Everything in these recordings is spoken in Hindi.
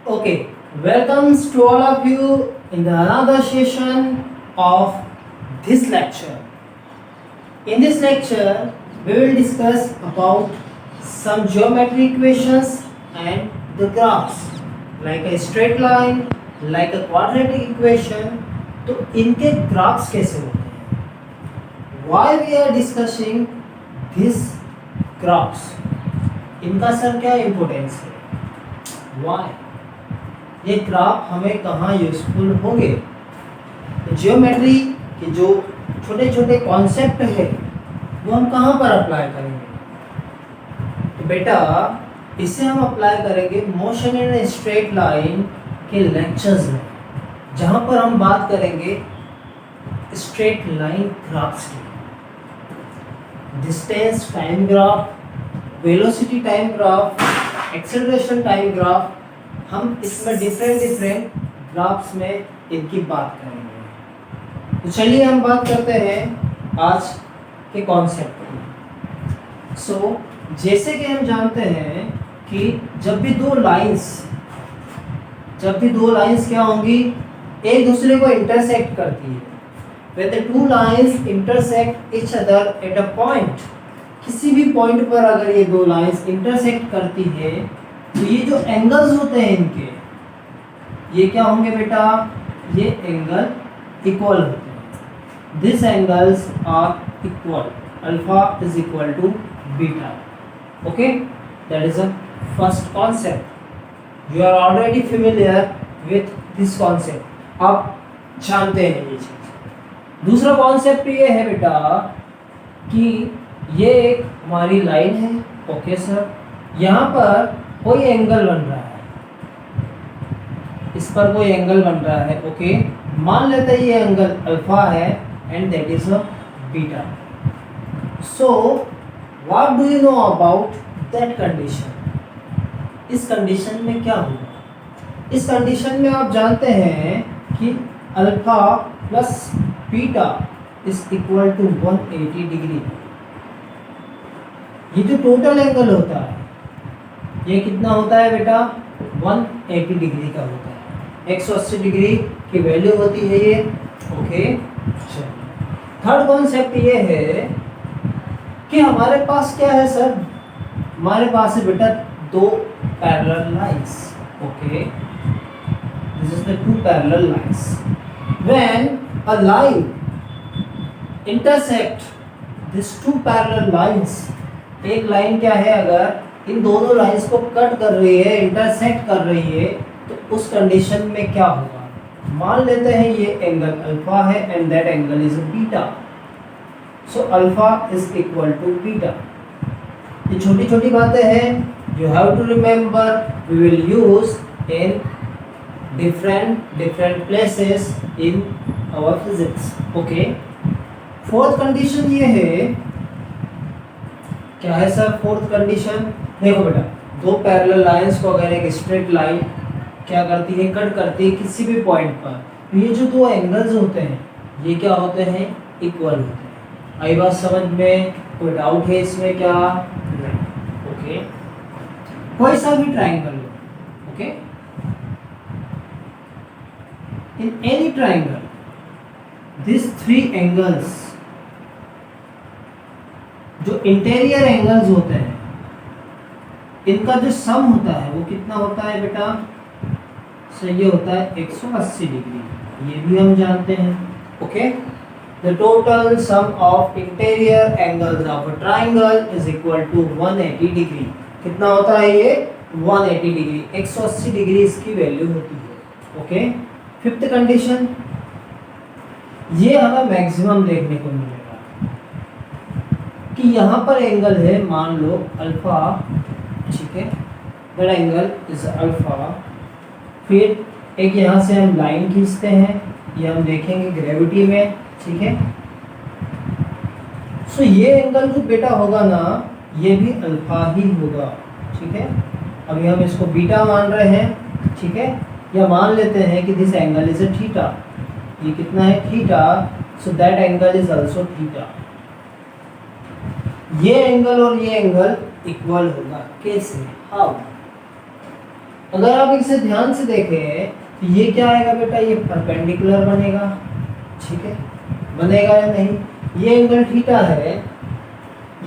Okay, welcomes to all of you in the another session of this lecture. In this lecture, we will discuss about some geometry equations and the graphs, like a straight line, like a quadratic equation. तो इनके ग्राफ्स कैसे होते हैं? Why we are discussing this graphs? इनका सर क्या इम्पोर्टेंस है? Why? ये ग्राफ हमें कहाँ यूजफुल होंगे? जियोमेट्री के जो छोटे छोटे कॉन्सेप्ट है वो हम कहाँ पर अप्लाई करेंगे? तो बेटा इसे हम अप्लाई करेंगे मोशन इन स्ट्रेट लाइन के लेक्चर्स में, जहाँ पर हम बात करेंगे स्ट्रेट लाइन ग्राफ्स की, distance time graph, velocity time graph, acceleration time graph. हम इसमें डिफरेंट ग्राफ्स में इनकी बात करेंगे। तो चलिए हम बात करते हैं आज के कॉन्सेप्ट की। जैसे कि हम जानते हैं कि जब भी दो लाइंस क्या होंगी, एक दूसरे को इंटरसेक्ट करती है। When the two lines intersect each other at a point, किसी भी पॉइंट पर अगर ये दो लाइंस इंटरसेक्ट करती है तो ये जो एंगल्स होते हैं इनके, ये क्या होंगे बेटा? ये एंगल इक्वल होते हैं। This angles are equal, alpha is equal to beta. Okay, that is a first concept. You are already familiar with this concept, आप जानते हैं ये चीज। दूसरा कॉन्सेप्ट ये है बेटा कि ये एक हमारी लाइन है। ओके सर, यहाँ पर कोई एंगल बन रहा है, इस पर कोई एंगल बन रहा है। ओके, मान लेते हैं ये एंगल अल्फा है and that is a beta. So what do you know about that condition? इस कंडीशन में क्या होगा? इस कंडीशन में आप जानते हैं कि alpha plus beta is equal to 180 degree. ये जो टोटल एंगल होता है ये कितना होता है बेटा? 180 डिग्री का होता है। 180 डिग्री की वैल्यू होती है ये। ओके, थर्ड कॉन्सेप्ट ये है कि हमारे पास क्या है सर? हमारे पास है बेटा दो parallel lines. Okay, this is the two parallel lines. When a line intersect this two parallel lines, एक लाइन क्या है अगर इन दोनों लाइंस को कट कर रही है, इंटरसेक्ट कर रही है, तो उस कंडीशन में क्या होगा? मान लेते हैं ये एंगल अल्फा है and that angle is beta. So alpha is equal to beta. ये छोटी छोटी बातें हैं, you have to remember, we will use in different places in our physics. Okay, fourth condition ये है, क्या है सर फोर्थ कंडीशन? देखो बेटा, दो पैरेलल लाइंस को अगर एक स्ट्रेट लाइन क्या करती है? कट करती है किसी भी पॉइंट पर, तो ये जो दो एंगल्स होते हैं ये क्या होते हैं? इक्वल होते हैं। आई बात समझ में? कोई डाउट है इसमें क्या? नहीं। ओके, कोई सा भी triangle low. Okay, in any triangle this three angles, जो इंटीरियर एंगल्स होते हैं इनका जो सम होता है वो कितना होता है बेटा? सो ये होता है 180 डिग्री, ये भी हम जानते हैं। Okay, the total sum of interior angles of a triangle is equal to 180 degree. कितना होता है ये? 180 डिग्री, 180 डिग्री इसकी वैल्यू होती है। ओके, फिफ्थ कंडीशन, ये हमें मैक्सिमम देखने को मिलेगा कि यहाँ पर एंगल है, मान लो अल्फा, ठीक है, दैट एंगल इज अल्फा। फिर एक यहाँ से हम लाइन खींचते हैं, ये हम देखेंगे ग्रेविटी में, ठीक है। सो ये एंगल जो बेटा होगा ना, ये भी अल्फा ही होगा, ठीक है। अभी हम इसको बीटा मान रहे हैं, ठीक है, या मान लेते हैं कि this angle is a theta. ये कितना है? Theta. So that angle is also theta. ये एंगल और ये एंगल इक्वल होगा। कैसे? हाउ? अगर आप इसे ध्यान से देखें तो ये क्या आएगा बेटा, ये परपेंडिकुलर बनेगा, ठीक है, बनेगा या नहीं। ये एंगल थीटा है,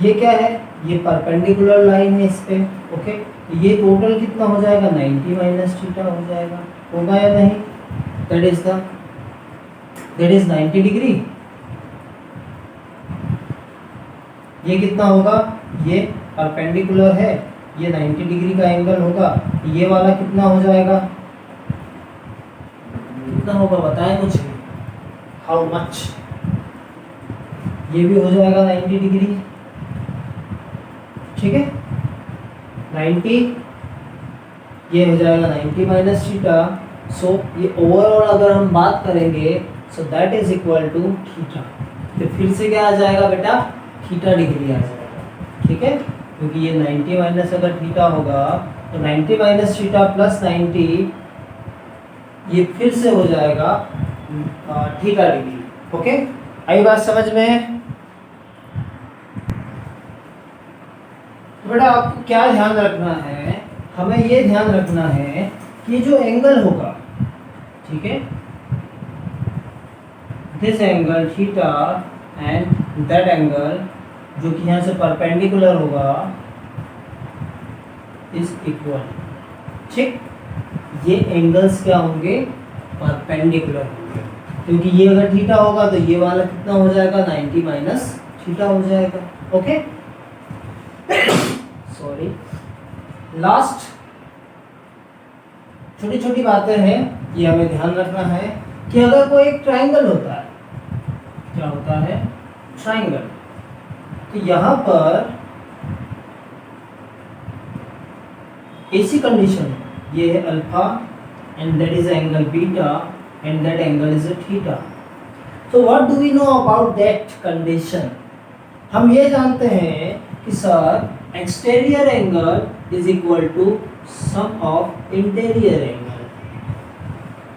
ये क्या है, ये परपेंडिकुलर लाइन है इस पे, ओके। ये टोटल कितना हो जाएगा, 90 माइनस थीटा हो जाएगा, होगा या नहीं, दैट इज 90 डिग्री। ये कितना होगा, ये परपेंडिकुलर है, ये 90 डिग्री का एंगल होगा, ये वाला कितना हो जाएगा, कितना होगा बताएं मुझे, हाउ मच। ये भी हो जाएगा 90 डिग्री, ठीक है, 90, ये हो जाएगा 90 माइनस थीटा। सो ये ओवरऑल अगर हम बात करेंगे so that is equal to theta. तो फिर से क्या आ जाएगा बेटा, थीटा डिग्री आ जाएगा, ठीक है, क्योंकि ये 90 माइनस अगर थीटा होगा तो 90 माइनस थीटा प्लस 90, ये फिर से हो जाएगा थीटा डिग्री, ओके। आई बात समझ में। तो बेटा आपको क्या ध्यान रखना है, हमें ये ध्यान रखना है कि जो एंगल होगा, ठीक है, this angle theta and that angle जो कि यहाँ से परपेंडिकुलर होगा इज इक्वल, ठीक। ये एंगल्स क्या होंगे, परपेंडिकुलर होंगे, क्योंकि ये अगर थीटा होगा तो ये वाला कितना हो जाएगा, 90 माइनस थीटा हो जाएगा, ओके। सॉरी, लास्ट छोटी छोटी बातें हैं, ये हमें ध्यान रखना है कि अगर कोई एक ट्रायंगल होता है, क्या होता है, ट्रायंगल, तो यहाँ पर ऐसी कंडीशन है, ये है alpha and that is angle beta and that angle is theta. So what do we know about that condition. हम ये जानते हैं कि sir exterior angle is equal to sum of interior angle,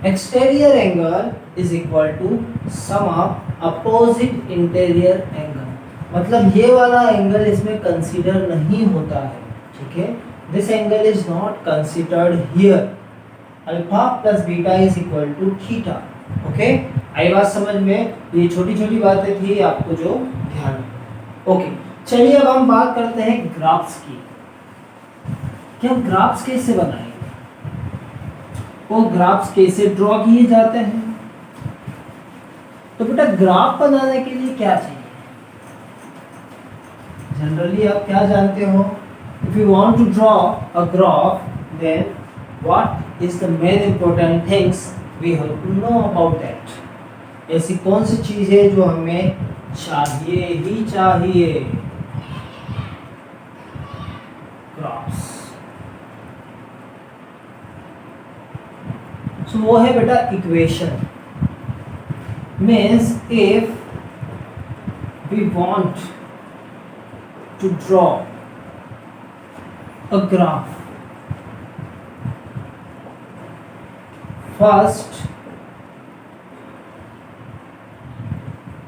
exterior angle is equal to sum of opposite interior angle. मतलब ये वाला एंगल इसमें कंसीडर नहीं होता है, ठीक है, this angle is not considered here. Alpha plus beta is equal to theta, okay. आई बात समझ में, ये छोटी छोटी बातें थी आपको जो ध्यान रखना, ओके। चलिए अब हम बात करते हैं ग्राफ्स की, कि हम ग्राफ्स कैसे बनाएंगे, वो ग्राफ्स कैसे ड्रॉ किए जाते हैं। तो बेटा ग्राफ बनाने के लिए क्या चाहिए, जनरली आप क्या जानते हो, if you want to draw a graph then what is the main important things we have to know about that. ऐसी कौन सी चीज है जो हमें चाहिए ही चाहिए, ग्राफ्स। सो वो है बेटा equation. Means if we want to draw a graph, first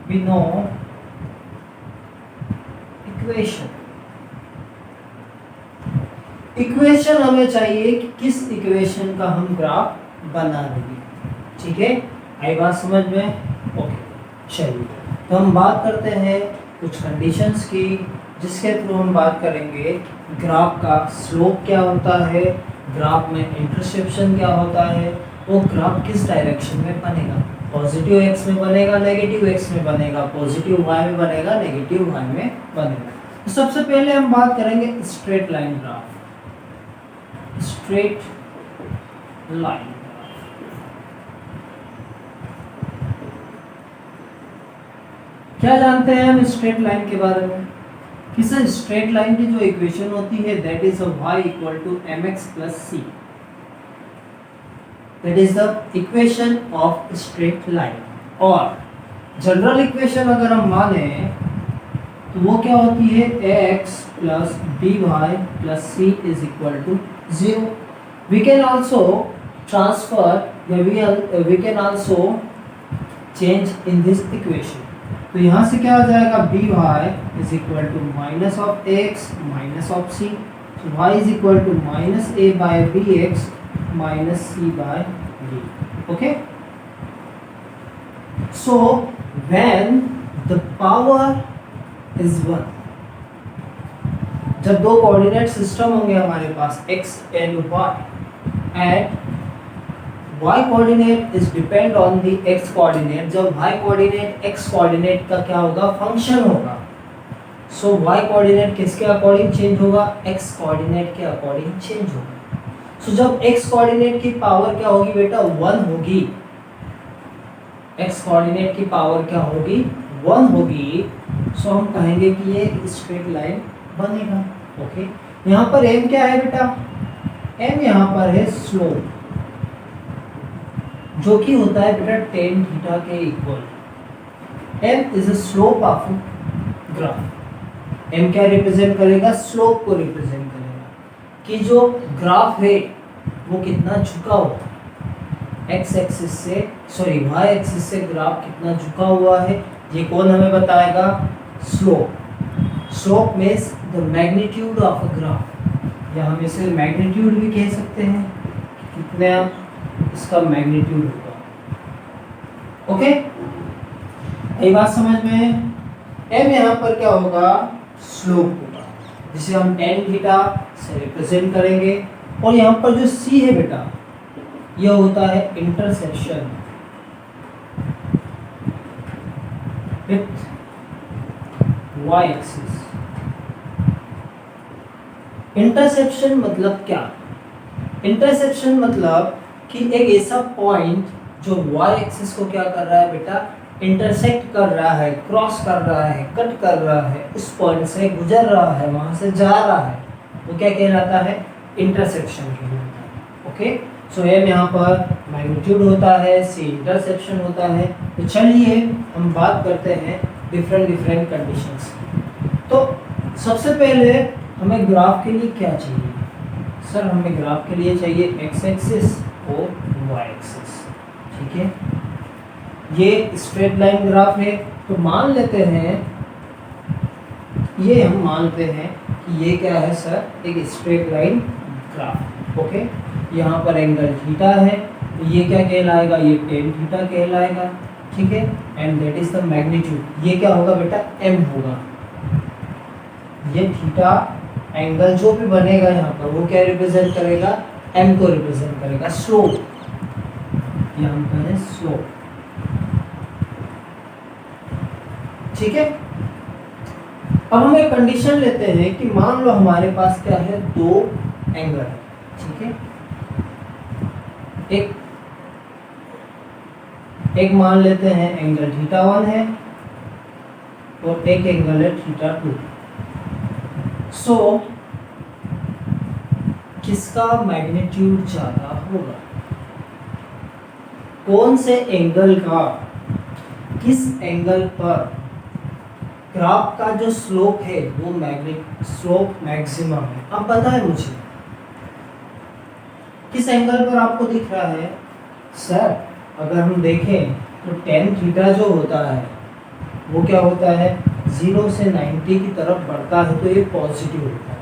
we know equation। Equation हमें चाहिए कि किस इक्वेशन का हम ग्राफ बना देंगे, ठीक है, आई बात समझ में, ओके। चलिए तो हम बात करते हैं कुछ कंडीशंस की, जिसके थ्रू हम बात करेंगे ग्राफ का स्लोप क्या होता है, ग्राफ में इंटरसेप्शन क्या होता है, वो ग्राफ किस डायरेक्शन में बनेगा, पॉजिटिव एक्स में बनेगा, नेगेटिव एक्स में बनेगा, पॉजिटिव वाई में बनेगा, नेगेटिव वाई में बनेगा। तो सबसे पहले हम बात करेंगे straight line graph, straight line. क्या जानते हैं हम स्ट्रेट लाइन के बारे में, कि सर स्ट्रेट लाइन की जो इक्वेशन होती है that is y equal to mx plus c, that is the equation of straight line. और जनरल इक्वेशन अगर हम माने तो वो क्या होती है, x plus by plus c is equal to 0। We can also transfer, we can also change in this equation. तो यहाँ से क्या आ जाएगा, b y is equal to minus of x minus of c, y is equal to minus a by b x minus c by d. Okay, so when the power is 1, जब दो कोऑर्डिनेट सिस्टम होंगे हमारे पास x and y, and y coordinate is depend on the x coordinate, जब y कोऑर्डिनेट x कोऑर्डिनेट का क्या होगा, फंक्शन होगा, सो y कोऑर्डिनेट किसके अकॉर्डिंग चेंज होगा, x कोऑर्डिनेट के अकॉर्डिंग चेंज होगा। सो जब x कोऑर्डिनेट की पावर क्या होगी बेटा, 1 होगी, x कोऑर्डिनेट की पावर क्या होगी, 1 होगी, सो हम कहेंगे कि ये स्ट्रेट लाइन बनेगा। ओके, यहाँ पर m क्या है बेटा, m यहाँ पर है स्लोप, जो कि होता है बेटा tan थीटा के equal. m is a slope of graph. m क्या रिप्रेजेंट करेगा, स्लोप को रिप्रेजेंट करेगा कि जो ग्राफ है वो कितना झुका हुआ है, x एक्सिस से सॉरी y एक्सिस से ग्राफ कितना झुका हुआ है, ये कौन हमें बताएगा, slope. Slope means the magnitude of a graph, या हम इसे मैग्नीट्यूड भी कह सकते हैं, कितना इसका मैग्नीट्यूड होगा। ओके, ये बात समझ में। m यहाँ पर क्या होगा, स्लोप होगा, जिसे हम tan थीटा से रिप्रेजेंट करेंगे, और यहाँ पर जो c है बेटा, यह होता है intersection with y axis. Intersection मतलब क्या, इंटरसेक्शन मतलब कि एक ऐसा पॉइंट जो y एक्सिस को क्या कर रहा है बेटा, इंटरसेक्ट कर रहा है, क्रॉस कर रहा है, कट कर रहा है, उस पॉइंट से गुजर रहा है, वहां से जा रहा है, वो क्या कहलाता है, इंटरसेक्शन कहलाता है। ओके, सो m यहाँ पर मैग्नीट्यूड होता है, c इंटरसेक्शन होता है। तो चलिए हम बात करते हैं डिफरेंट कंडीशंस। तो सबसे पहले हमें ग्राफ के लिए क्या चाहिए, सर हमें ग्राफ के लिए चाहिए x एक्सिस और y एक्सिस। ठीक है, ये स्ट्रेट लाइन ग्राफ है, तो मान लेते हैं, ये हम मानते हैं कि ये क्या है सर, एक स्ट्रेट लाइन ग्राफ। ओके, यहाँ पर एंगल थीटा है, तो ये क्या कहलाएगा, ये tan थीटा कहलाएगा। ठीक है, and that is the magnitude, ये क्या होगा बेटा, m होगा। ये थीटा एंगल जो भी बनेगा यहाँ पर वो क्या रिप्रेजेंट करेगा, m को रिप्रेजेंट करेगा। स्लोप, ये हम कहें स्लोप। ठीक है, अब हम एक कंडीशन लेते हैं कि मान लो हमारे पास क्या है, दो एंगल है। ठीक है, एक मान लेते हैं एंगल थीटा 1 है और एक एंगल है थीटा 2। सो किसका मैग्नीट्यूड ज्यादा होगा, कौन से एंगल का, किस एंगल पर ग्राफ का जो स्लोप है वो स्लोप मैक्सिमम है। अब बताएं मुझे किस एंगल पर आपको दिख रहा है, सर अगर हम देखें तो tan थीटा जो होता है वो क्या होता है, 0 से 90 की तरफ बढ़ता है, तो ये पॉजिटिव होता है।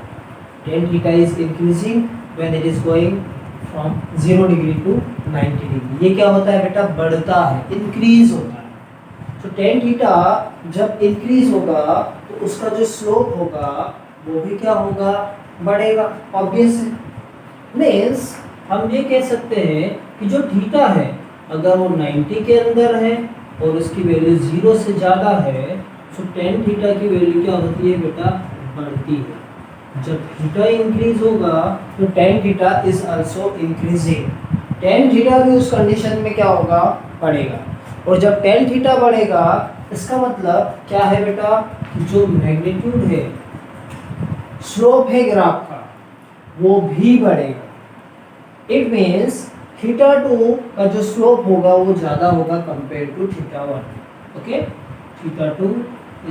tan theta is increasing when it is going from 0 degree to 90 degree. ये क्या होता है बेटा, बढ़ता है, इंक्रीज होता है। तो tan थीटा जब इंक्रीज होगा तो उसका जो स्लोप होगा वो भी क्या होगा, बढ़ेगा। ऑब्वियस मीन्स हम ये कह सकते हैं कि जो थीटा है अगर वो 90 के अंदर है और उसकी वैल्यू 0 से ज़्यादा है, तो tan थीटा की वैल्यू क्या होती है बेटा, बढ़ती है। जब थीटा इंक्रीज होगा तो tan theta is also increasing, tan theta भी उस कंडीशन में क्या होगा, बढ़ेगा। और जब tan थीटा बढ़ेगा इसका मतलब क्या है बेटा, जो मैग्नीट्यूड है, स्लोप है ग्राफ का, वो भी बढ़ेगा। इट मीन्स थीटा 2 का जो स्लोप होगा वो ज़्यादा होगा compare to theta 1। Okay, theta 2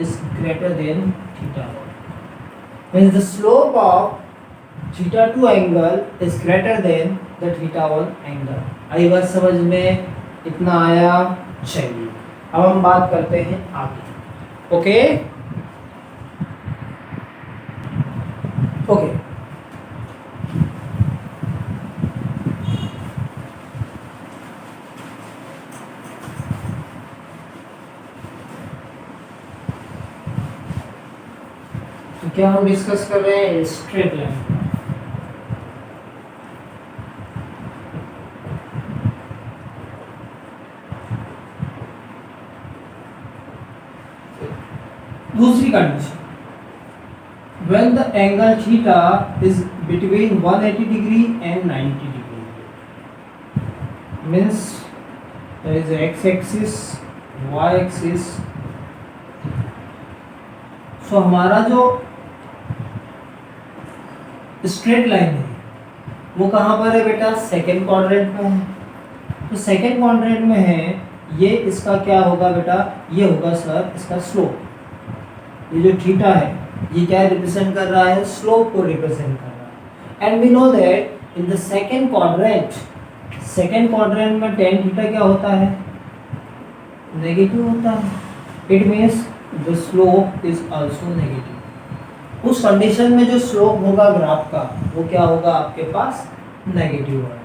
is greater than theta 1, means the slope of theta 2 angle is greater than the theta 1 angle. आई बात समझ में, इतना आया। चलिए अब हम बात करते हैं आगे। ओके ओके, क्या हम डिस्कस कर रहे हैं? Straight line. दूसरी condition, when the angle theta is between 180 degree and 90 degree, means there is x axis, y axis. so हमारा जो स्ट्रेट लाइन है वो कहाँ पर है बेटा? सेकेंड क्वाड्रेंट में है। तो सेकेंड क्वाड्रेंट में है, ये इसका क्या होगा बेटा? ये होगा सर इसका स्लोप। ये जो थीटा है ये क्या रिप्रेजेंट कर रहा है? स्लोप को रिप्रेजेंट कर रहा है। And we know that in the second quadrant में टेन थीटा क्या होता है? नेगेटिव होता है। It means the slope is also negative. उस कंडीशन में जो स्लोप होगा ग्राफ का वो क्या होगा आपके पास? नेगेटिव होगा,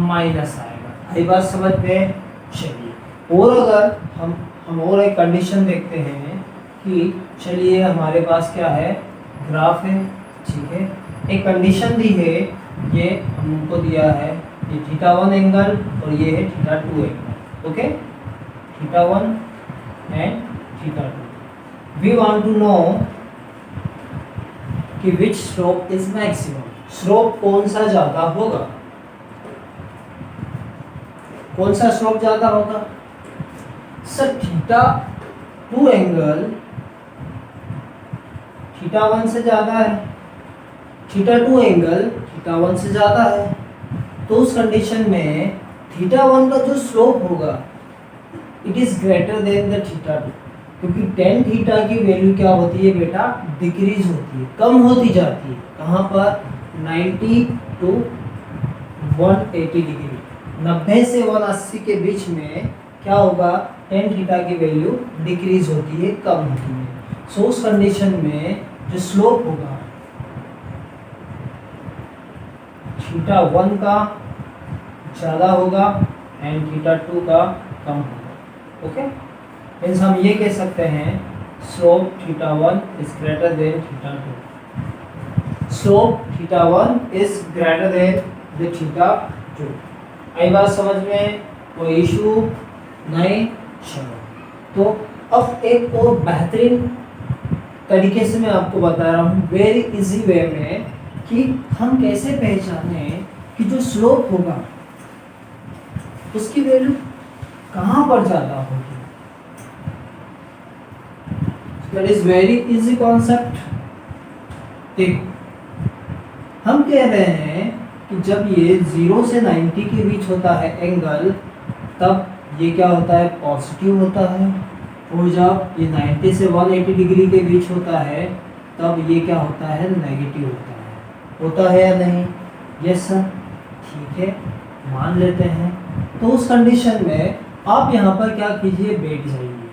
माइनस आएगा। ये बात समझ में? चलिए, और अगर हम और एक कंडीशन देखते हैं कि चलिए हमारे पास क्या है? ग्राफ है, ठीक है। एक कंडीशन दी है, ये हमको दिया है ये θ1 एंगल और ये है θ2 angle, okay. θ1 and θ2। We want to know कि which slope is maximum. Slope कौन सा ज्यादा होगा? कौन सा स्लोप ज्यादा होगा? सर θ2 एंगल θ1 से ज्यादा है, θ2 एंगल θ1 से ज्यादा है। तो उस कंडीशन में θ1 का जो स्लोप होगा it is greater than the θ2, क्योंकि टेन थीटा की वैल्यू क्या होती है बेटा? डिक्रीज होती है, कम होती जाती है। कहाँ पर? 90 to 180 डिग्री, 90 से 180 के बीच में क्या होगा? टेन थीटा की वैल्यू डिक्रीज होती है, कम होती है। सो उस कंडीशन में जो स्लोप होगा θ1 का ज़्यादा होगा एंड θ2 का कम होगा, ओके। मीन्स हम ये कह सकते हैं slope θ1 is greater than θ2। Slope θ1 is greater than the θ2। आई बात समझ में? कोई इशू नहीं? चलो, तो अब एक और बेहतरीन तरीके से मैं आपको बता रहा हूँ, वेरी इजी वे में, कि हम कैसे पहचाने कि जो स्लोप होगा उसकी वैल्यू कहाँ पर ज़्यादा होगी। That is very easy concept. देखो, हम कह रहे हैं कि जब ये 0 से 90 के बीच होता है एंगल, तब ये क्या होता है? पॉजिटिव होता है। और जब ये 90 से 180 डिग्री के बीच होता है तब ये क्या होता है? नेगेटिव होता है। होता है या नहीं? यस सर, ठीक है, मान लेते हैं। तो उस कंडीशन में आप यहाँ पर क्या कीजिए? बैठ जाइए।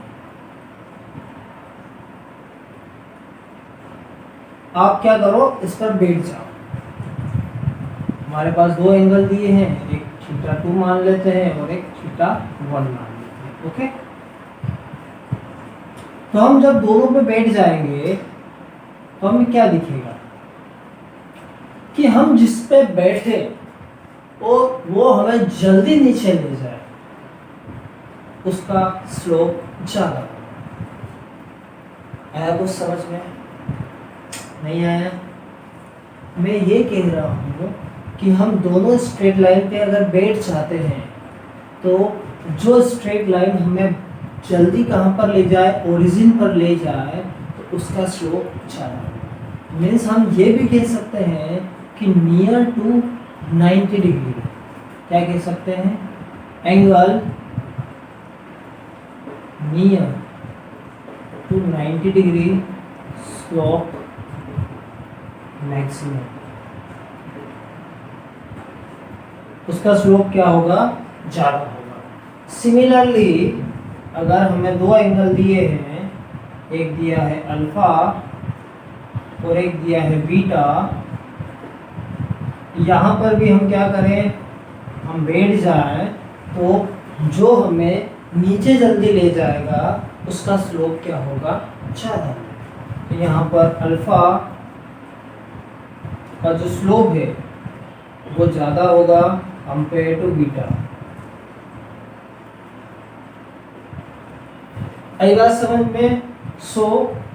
आप क्या करो? इस पर बैठ जाओ। हमारे पास दो एंगल दिए हैं, एक θ2 मान लेते हैं और एक θ1 मान लेते हैं, ओके। तो हम जब दोनों पे बैठ जाएंगे तो हमें क्या दिखेगा? कि हम जिस पे बैठे और वो हमें जल्दी नीचे ले जाए उसका स्लोप ज़्यादा होगा। आया कुछ समझ में? नहीं आया? मैं ये कह रहा हूँ कि हम दोनों स्ट्रेट लाइन पे अगर बैठ जाते हैं तो जो स्ट्रेट लाइन हमें जल्दी कहाँ पर ले जाए? ओरिजिन पर ले जाए, तो उसका स्लोप ज़्यादा होगा। मीन्स हम ये भी कह सकते हैं कि नियर टू 90 डिग्री, क्या कह सकते हैं? Angle near to 90 degree slope maximum, उसका स्लोप क्या होगा? ज़्यादा होगा। सिमिलरली अगर हमें दो एंगल दिए हैं, एक दिया है अल्फा और एक दिया है बीटा, यहाँ पर भी हम क्या करें? हम बैठ जाएं तो जो हमें नीचे जल्दी ले जाएगा उसका स्लोप क्या होगा? ज़्यादा होगा। यहाँ पर अल्फा का जो स्लोप है वो ज़्यादा होगा कंपेयर टू बीटा। आई बात समझ में? सो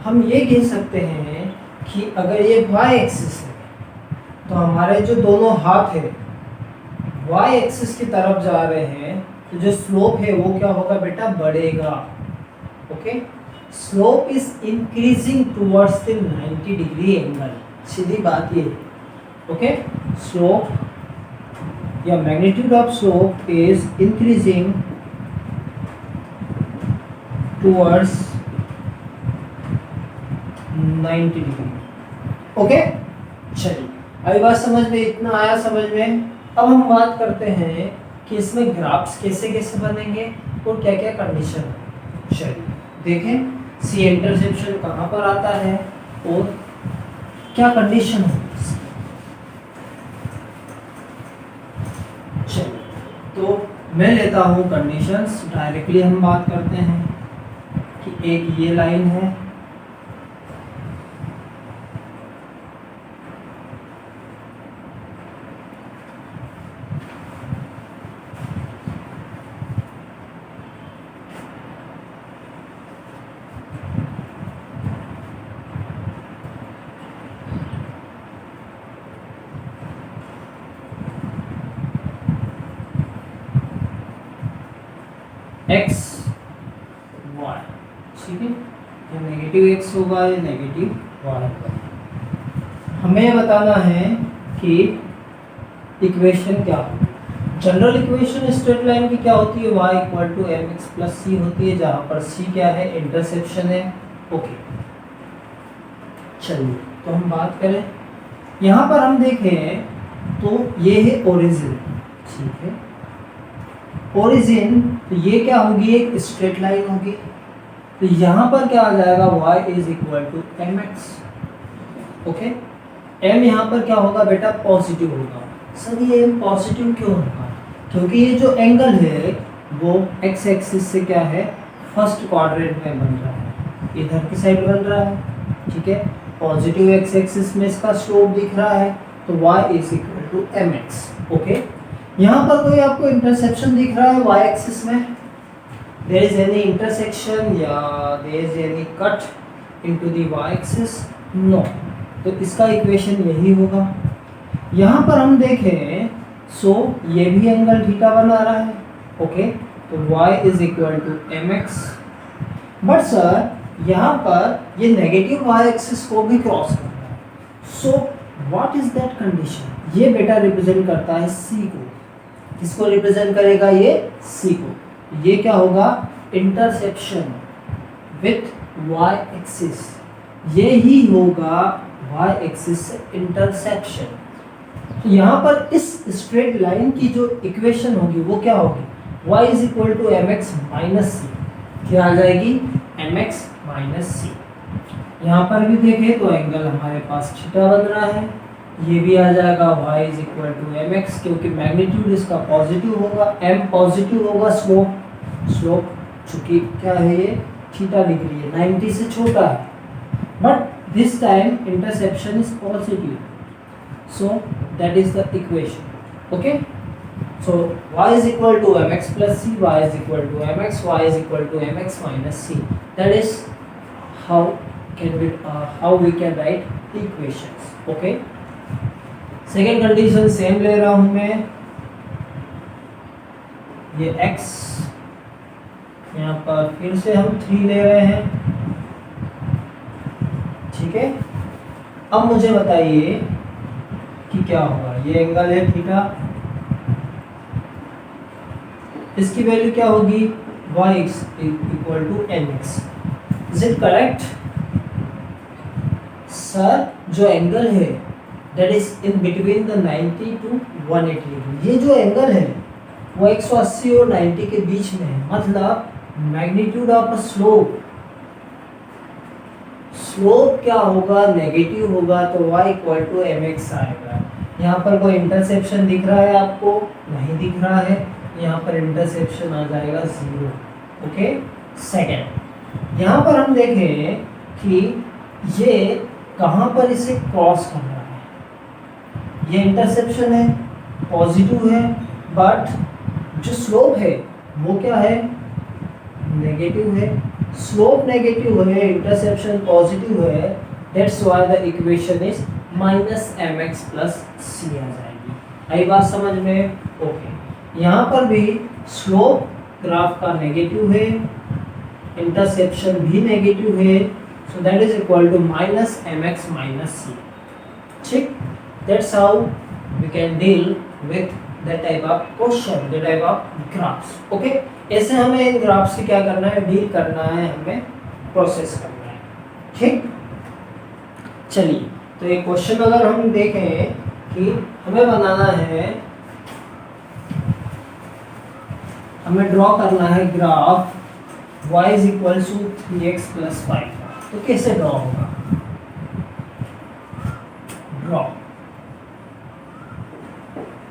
हम ये कह सकते हैं कि अगर ये y एक्सिस है तो हमारे जो दोनों हाथ है y एक्सिस की तरफ जा रहे हैं, तो जो स्लोप है वो क्या होगा बेटा? बढ़ेगा। Okay, slope is increasing towards the 90 degree angle. सीधी बात ये है। ओके, स्लोप या magnitude of slope is increasing towards 90 degree. Okay, चलिए अभी बात समझ में, इतना आया समझ में। अब हम बात करते हैं कि इसमें ग्राफ्स कैसे कैसे बनेंगे और क्या क्या कंडीशन है। चलिए देखें सी इंटरसेप्शन कहाँ पर आता है और क्या कंडीशन है। चलिए तो मैं लेता हूँ कंडीशंस, डायरेक्टली हम बात करते हैं कि एक ये लाइन है, एक्स वाई, ठीक है, ये नेगेटिव एक्स होगा, ये नेगेटिव वाई होगा। हमें बताना है कि इक्वेशन क्या होगी। जनरल इक्वेशन स्ट्रेट लाइन की क्या होती है? y equal to m x plus c होती है, जहाँ पर c क्या है? इंटरसेप्शन है। ओके, चलिए तो हम बात करें, यहाँ पर हम देखें तो ये है ओरिजिन, ठीक है, ओरिजिन, तो ये क्या होगी? एक स्ट्रेट लाइन होगी। तो यहाँ पर क्या आ जाएगा? y is equal to m x. Okay, m यहाँ पर क्या होगा बेटा? पॉजिटिव होगा। सर ये m पॉजिटिव क्यों होगा? क्योंकि ये जो एंगल है वो x एक्सिस से क्या है? फर्स्ट क्वाड्रेंट में बन रहा है, इधर की साइड बन रहा है, ठीक है। पॉजिटिव x एक्सिस में इसका स्लोप दिख रहा है, तो y is equal to m x. Okay, यहाँ पर कोई आपको इंटरसेक्शन दिख रहा है y एक्सिस में? देयर इज एनी इंटरसेक्शन या there is any cut into the y axis? No. तो इसका इक्वेशन यही होगा। यहाँ पर हम देखें सो ये भी एंगल थीटा बना रहा है। ओके, तो y is equal to m x. But sir यहाँ पर ये नेगेटिव y एक्सिस को भी क्रॉस करता है। So what is that condition? ये बेटा रिप्रेजेंट करता है c को। किसको रिप्रेजेंट करेगा? ये c को। ये क्या होगा? Intersection with y axis. ये ही होगा y एक्सिस से इंटरसेक्शन। तो यहाँ पर इस स्ट्रेट लाइन की जो इक्वेशन होगी वो क्या होगी? y is equal to m x minus c. क्या आ जाएगी? M x minus c. यहाँ पर भी देखें तो एंगल हमारे पास थीटा बन रहा है, ये भी आ जाएगा y is equal to m x, क्योंकि मैग्नीट्यूड इसका पॉजिटिव होगा, m पॉजिटिव होगा, स्लोप चूंकि क्या है ये थीटा डिग्री है, 90 से छोटा है, but this time interception is positive, so that is the equation. Okay, so y is equal to mx plus c, y is equal to mx, y is equal to mx minus c. That is how we can write equations. Okay, second condition same ले रहा हूँ मैं, ये x यहाँ पर फिर से हम 3 ले रहे हैं, ठीक है। अब मुझे बताइए कि क्या होगा? ये एंगल है थीटा, इसकी वैल्यू क्या होगी? y equal to m x. Is it correct? Sir जो एंगल है that is in between the 90 to 180, ये जो एंगल है वो 180 और 90 के बीच में है, मतलब मैग्नीट्यूड ऑफ स्लोप क्या होगा? नेगेटिव होगा, तो y equal to m x आएगा। यहाँ पर कोई इंटरसेप्शन दिख रहा है आपको? नहीं दिख रहा है, यहाँ पर इंटरसेप्शन आ जाएगा 0। ओके, सेकेंड यहाँ पर हम देखें कि ये कहाँ पर इसे क्रॉस कर रहा है, ये इंटरसेप्शन है, पॉजिटिव है, बट जो स्लोप है वो क्या है, नेगेटिव है। स्लोप नेगेटिव है, इंटरसेप्शन पॉजिटिव है, that's why the equation is -mx + c आ जाएगी। आई बात समझ में? ओके। यहाँ पर भी स्लोप ग्राफ का नेगेटिव है, इंटरसेप्शन भी नेगेटिव है, so that is equal to -mx - c। ठीक, that's how we can deal with that type of question, that type of graphs. Okay, ऐसे हमें इन ग्राफ्स से क्या करना है, डील करना है, हमें प्रोसेस करना है। ठीक, चलिए, तो ये क्वेश्चन अगर हम देखें कि हमें बनाना है, हमें ड्रॉ करना है ग्राफ y = 3x + 5, तो कैसे ड्रॉ होगा? Draw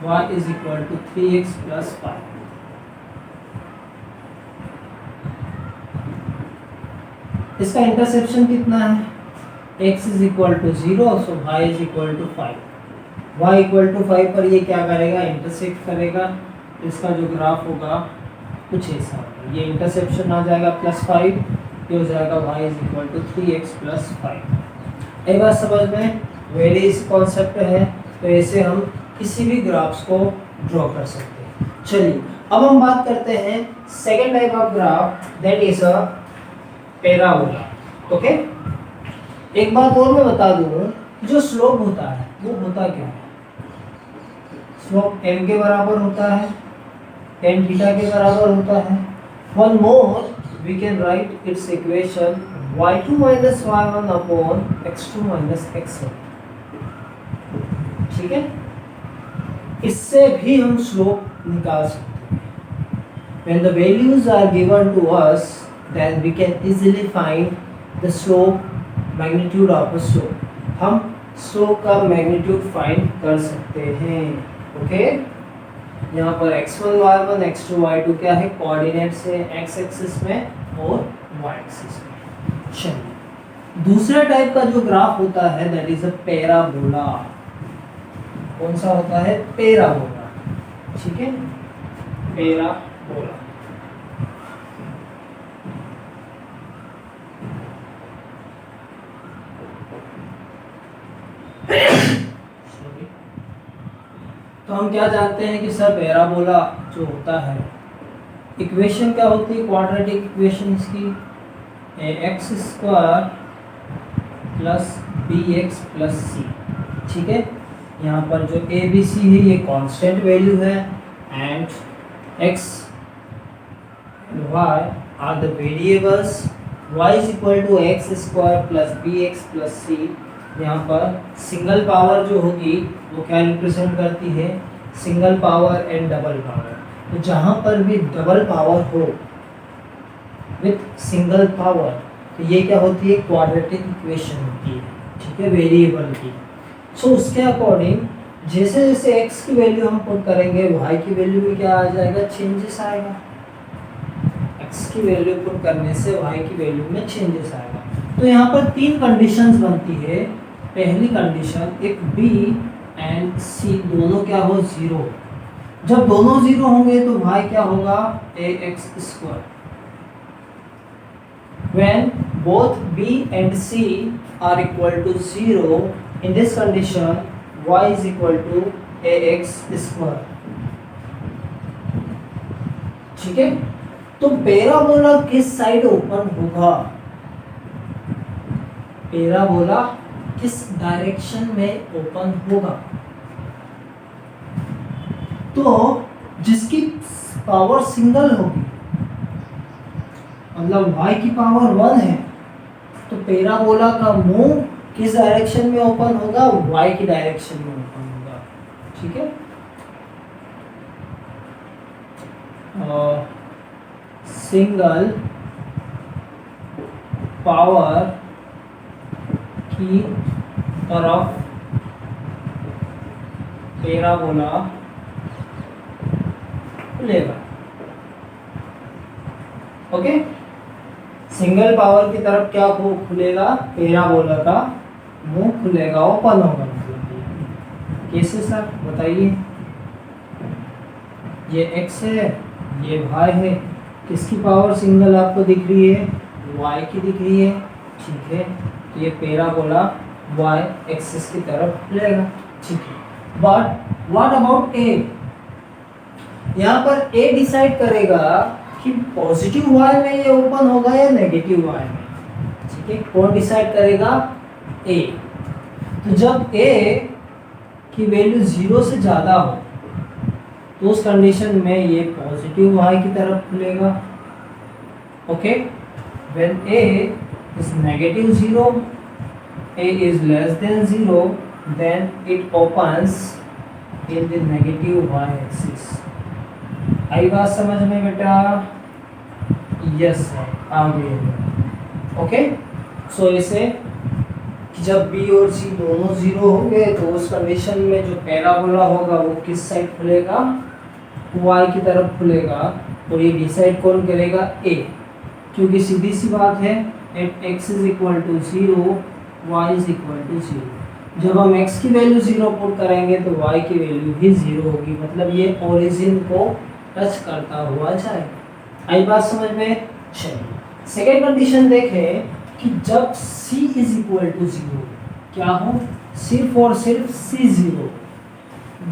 y = 3x + 5। इसका इंटरसेप्शन कितना है? x = 0, सो y = 5। y = 5 पर ये क्या करेगा, इंटरसेक्ट करेगा। इसका जो ग्राफ होगा कुछ ऐसा होगा, ये इंटरसेप्शन आ जाएगा +5, ये हो जाएगा y = 3x + 5। ये बात समझ में? वेरी इजी कॉन्सेप्ट है, तो ऐसे हम किसी भी ग्राफ्स को ड्रॉ कर सकते हैं। चलिए, अब हम बात करते हैं second type of graph, that is a parabola. Okay, एक बात और मैं बता दूं, जो स्लोप होता है वो होता क्या है? स्लोप m के बराबर होता है, tan थीटा के बराबर होता है। One more we can write its equation y2 - y1 upon x2 - x1। ठीक है, इससे भी हम स्लोप निकाल सकते हैं। When the values are given to us, then we can easily find the slope, magnitude of the slope। हम स्लोप का मैग्नीट्यूड फाइंड कर सकते हैं। ओके, यहाँ पर x1 y1 x2 y2 क्या है, कोऑर्डिनेट्स है, x एक्सिस में और y एक्सिस में। चलिए, दूसरा टाइप का जो ग्राफ होता है दैट इज अ पैराबोला। कौन सा होता है? पैराबोला। ठीक है, पैराबोला। तो हम क्या जानते हैं कि सर पैराबोला जो होता है, इक्वेशन क्या होती है, क्वाड्रेटिक इक्वेशन इसकी ax² + bx + c। ठीक है, यहाँ पर जो a b c है ये कांस्टेंट वैल्यू है, and x and y are the variables. y = x² + bx + c। यहाँ पर सिंगल पावर जो होगी वो क्या रिप्रेजेंट करती है, single power and double power. तो जहाँ पर भी डबल पावर हो विथ सिंगल पावर, तो ये क्या होती है, क्वाड्रेटिक इक्वेशन होती है। ठीक है, वेरिएबल की। सो उसके अकॉर्डिंग जैसे जैसे x की वैल्यू हम पुट करेंगे, y की वैल्यू में क्या आ जाएगा, चेंजेस आएगा। x की वैल्यू पुट करने से y की वैल्यू में चेंजेस आएगा। तो यहाँ पर तीन कंडीशंस बनती है। पहली कंडीशन, एक b एंड c दोनों क्या हो, 0। जब दोनों 0 होंगे तो y क्या होगा, ax²। When both b and c are equal to 0, in this condition y = ax²। ठीक है, तो पैराबोला किस साइड ओपन होगा, पैराबोला किस डायरेक्शन में ओपन होगा? तो जिसकी पावर सिंगल होगी, मतलब y की पावर 1 है, तो पैराबोला का मुंह किस डायरेक्शन में ओपन होगा, y की डायरेक्शन में ओपन होगा। ठीक है, सिंगल पावर की तरफ पैराबोला लेगा। ओके, सिंगल पावर की तरफ क्या खुलेगा, पैराबोला का मुंह खुलेगा, ओपन होगा। मतलब कैसे सर बताइए, ये x है, ये y है, किसकी पावर सिंगल आपको दिख रही है, y की दिख रही है, ठीक है। तो ये पैराबोला y एक्सिस की तरफ खुलेगा, ठीक है। बट व्हाट अबाउट a, यहाँ पर a डिसाइड करेगा कि पॉजिटिव y में ये ओपन होगा या नेगेटिव y में, ठीक है। कौन डिसाइड करेगा, a। तो जब a की वैल्यू 0 से ज़्यादा हो तो उस कंडीशन में ये पॉजिटिव y की तरफ खुलेगा, okay. When a is negative 0, a is less than 0, then it opens in the negative y axis. आई बात समझ में बेटा, यस है, आ गई, ओके। सो इसे जब b और c दोनों 0 होंगे तो उस कंडीशन में जो पैराबोला होगा वो किस साइड खुलेगा, y की तरफ खुलेगा। और ये डिसाइड कौन करेगा, a, क्योंकि सीधी सी बात है, at x is equal to 0, y is equal to 0। जब हम x की वैल्यू 0 पुट करेंगे तो y की वैल्यू भी 0 होगी, मतलब ये ओरिजिन को टच करता हुआ जाएगा। आई बात समझ में, चलिए सेकेंड कंडीशन देखें कि जब c इज इक्वल टू 0 क्या हो, सिर्फ और सिर्फ c 0,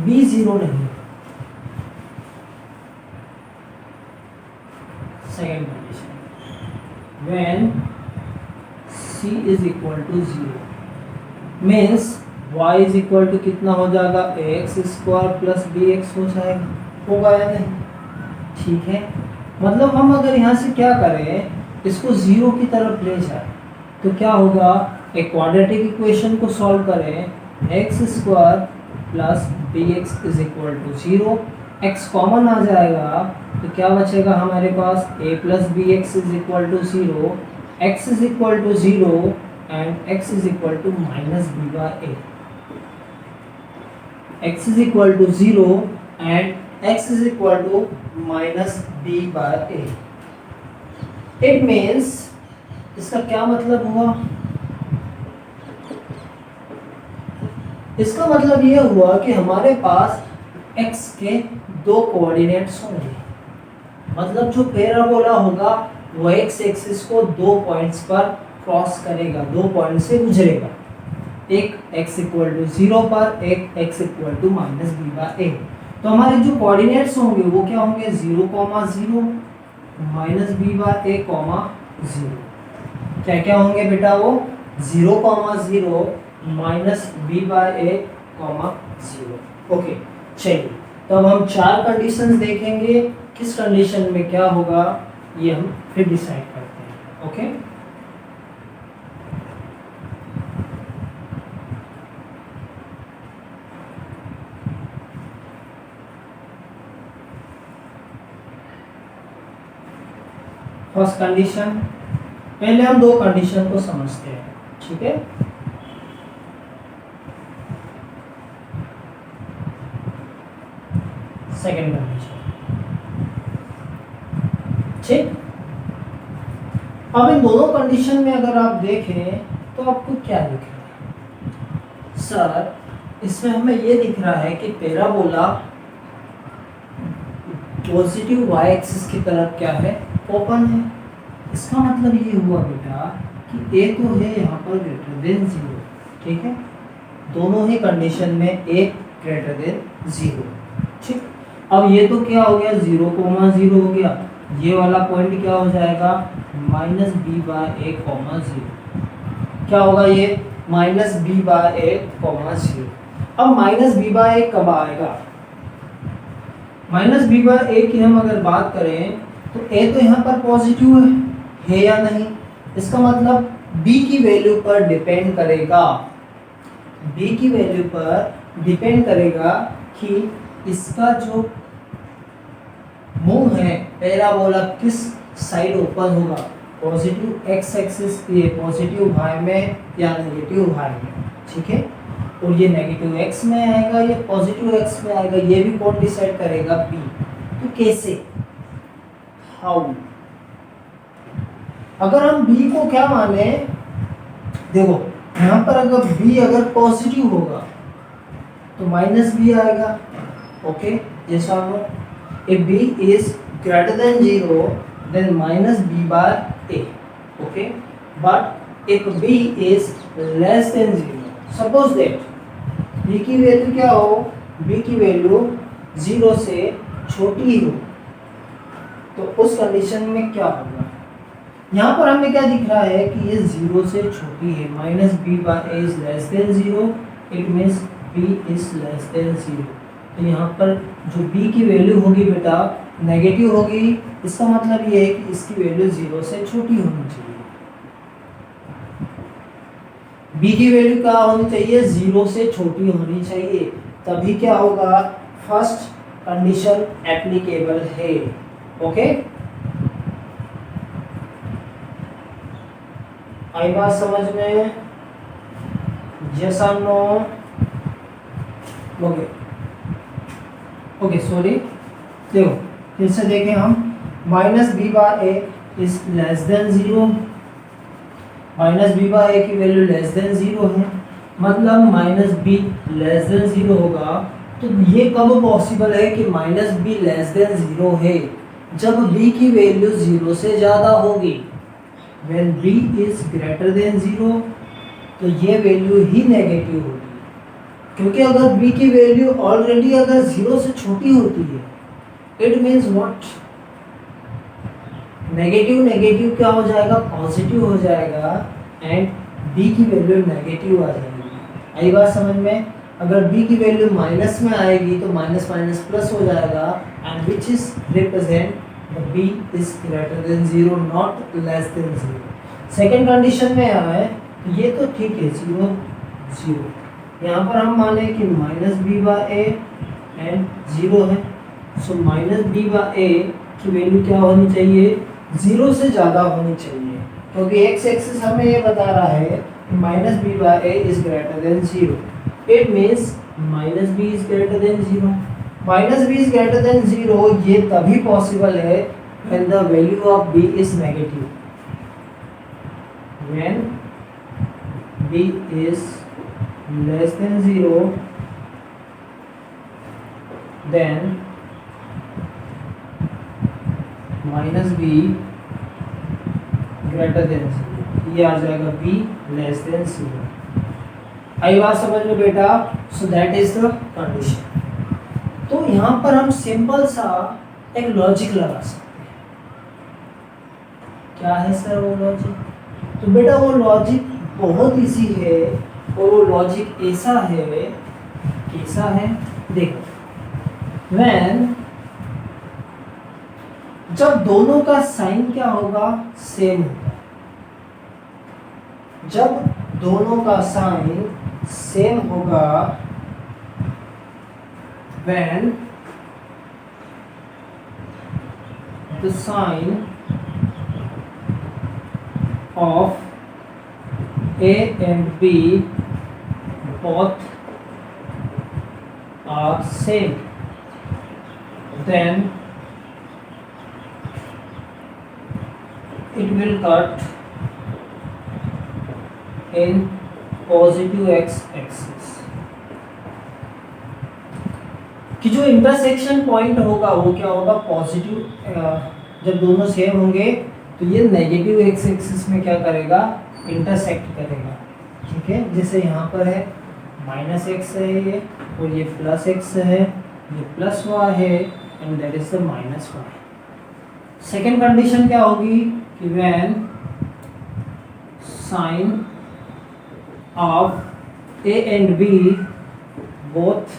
b 0 नहीं। Second condition, when c is equal to 0 means y is equal to कितना हो जाएगा, ax स्क्वायर प्लस bx हो जाएगा, होगा या नहीं, ठीक है। मतलब हम अगर यहाँ से क्या करें, इसको 0 की तरफ ले जाए तो क्या होगा, एक क्वाड्रेटिक इक्वेशन को सॉल्व करें, x square plus b x is equal to 0, x common आ जाएगा तो क्या बचेगा हमारे पास, a plus b x is equal to 0, x is equal to 0 and x is equal to minus b by a. X is equal to 0 and x is equal to minus b by a. It means, इसका क्या मतलब हुआ, इसका मतलब यह हुआ कि हमारे पास x के दो कोऑर्डिनेट्स होंगे, मतलब जो पैराबोला होगा वो x एक्सिस को दो पॉइंट्स पर क्रॉस करेगा, दो पॉइंट से गुजरेगा, एक x इक्वल टू 0 पर, एक x equal to minus b by a. तो हमारे जो कोऑर्डिनेट्स होंगे वो क्या होंगे, 0,0 माइनस बी बाय ए, 0। क्या क्या होंगे बेटा, वो 0,0 minus b by A, 0। Okay, चलिए तो अब हम चार कंडीशंस देखेंगे, किस कंडीशन में क्या होगा ये हम फिर डिसाइड करते हैं। ओके, फर्स्ट कंडीशन, पहले हम दो कंडीशन को समझते हैं, ठीक है। सेकेंड कंडीशन, ठीक। अब इन दोनों कंडीशन में अगर आप देखें तो आपको क्या दिख रहा है, सर इसमें हमें ये दिख रहा है कि पैराबोला पॉजिटिव y एक्सिस की तरफ क्या है, ओपन है। इसका मतलब ये हुआ बेटा कि a तो है यहाँ पर ग्रेटर देन 0, ठीक है, दोनों ही कंडीशन में a ग्रेटर देन 0, ठीक। अब ये तो क्या हो गया, 0,0 हो गया, ये वाला पॉइंट क्या हो जाएगा, माइनस बी बाय ए, 0। क्या होगा ये, माइनस बी बाय ए, 0। अब माइनस बी बाय ए कब आएगा, माइनस बी बाय ए की हम अगर बात करें तो ए तो यहाँ पर पॉजिटिव है या नहीं, इसका मतलब b की वैल्यू पर डिपेंड करेगा, b की वैल्यू पर डिपेंड करेगा कि इसका जो मुंह है पैराबोला किस साइड ओपन होगा, पॉजिटिव x एक्सिस, ये पॉजिटिव y में या नेगेटिव y में, ठीक है। और ये नेगेटिव x में आएगा, ये पॉजिटिव x में आएगा, ये भी कौन डिसाइड करेगा, b। तो कैसे, हाउ, अगर हम b को क्या माने, देखो यहाँ पर अगर b अगर पॉजिटिव होगा तो माइनस बी आएगा। Okay, yes or no? If b is greater than 0 then minus b by a. Okay, but if b is less than 0, suppose that b की वैल्यू क्या हो, b की वैल्यू 0 से छोटी हो, तो उस कंडीशन में क्या होगा। यहाँ पर हमें क्या दिख रहा है कि ये 0 से छोटी है, minus b by a is less than 0, it means b is less than 0। तो यहाँ पर जो b की वैल्यू होगी बेटा नेगेटिव होगी, इसका मतलब ये है कि इसकी वैल्यू 0 से छोटी होनी चाहिए। b की वैल्यू क्या होनी चाहिए, 0 से छोटी होनी चाहिए, तभी क्या होगा, फर्स्ट कंडीशन एप्लीकेबल है। ओके, आई बात समझ में, यस और नो। ओके ओके, सॉरी, देखो फिर से देखें हम, minus b by a is less than 0, minus b by a की वैल्यू लेस देन 0 है, मतलब माइनस बी लेस देन 0 होगा। तो ये कब पॉसिबल है कि माइनस बी लेस देन 0 है, जब b की वैल्यू 0 से ज़्यादा होगी। When b is greater than 0 तो ये वैल्यू ही नेगेटिव होगी, क्योंकि अगर b की वैल्यू ऑलरेडी अगर 0 से छोटी होती है, it means what, negative negative क्या हो जाएगा, पॉजिटिव हो जाएगा, एंड b की वैल्यू नेगेटिव आ जाएगी। आई बात समझ में, अगर b की वैल्यू माइनस में आएगी तो माइनस माइनस प्लस हो जाएगा, and which is represent the b is greater than 0 not less than 0। Second condition में आए तो ये तो ठीक है, 0 0, यहाँ पर हम माने कि minus b by a and 0 है, so minus b by a की वैल्यू क्या होनी चाहिए, 0 से ज़्यादा होनी चाहिए, क्योंकि एक्स एक्सिस हमें ये बता रहा है कि minus b by a is greater than 0, it means minus b is greater than 0। Minus b is greater than 0 ये तभी पॉसिबल है when the value of b is negative, when b is less than 0 then minus b greater than 0, ये आ जाएगा b less than 0। आई बात समझ लो बेटा, सो दैट इज द कंडीशन। तो यहाँ पर हम सिंपल सा एक लॉजिक लगा सकते हैं। क्या है सर वो लॉजिक, तो बेटा वो लॉजिक बहुत इजी है, और वो लॉजिक ऐसा है, कैसा है, देखो, व्हेन जब दोनों का साइन क्या होगा, सेम होगा, जब दोनों का साइन सेम होगा, when the sign of A and B both are same, then it will cut in positive x axis, कि जो इंटरसेक्शन पॉइंट होगा वो क्या होगा, पॉजिटिव। जब दोनों सेम होंगे तो ये नेगेटिव एक्स एक्सिस में क्या करेगा, इंटरसेक्ट करेगा। ठीक है, जैसे यहाँ पर है माइनस एक्स है ये, और ये प्लस एक्स है, ये प्लस वाई है, and that is the minus y. Second condition क्या होगी कि when sign of A and B both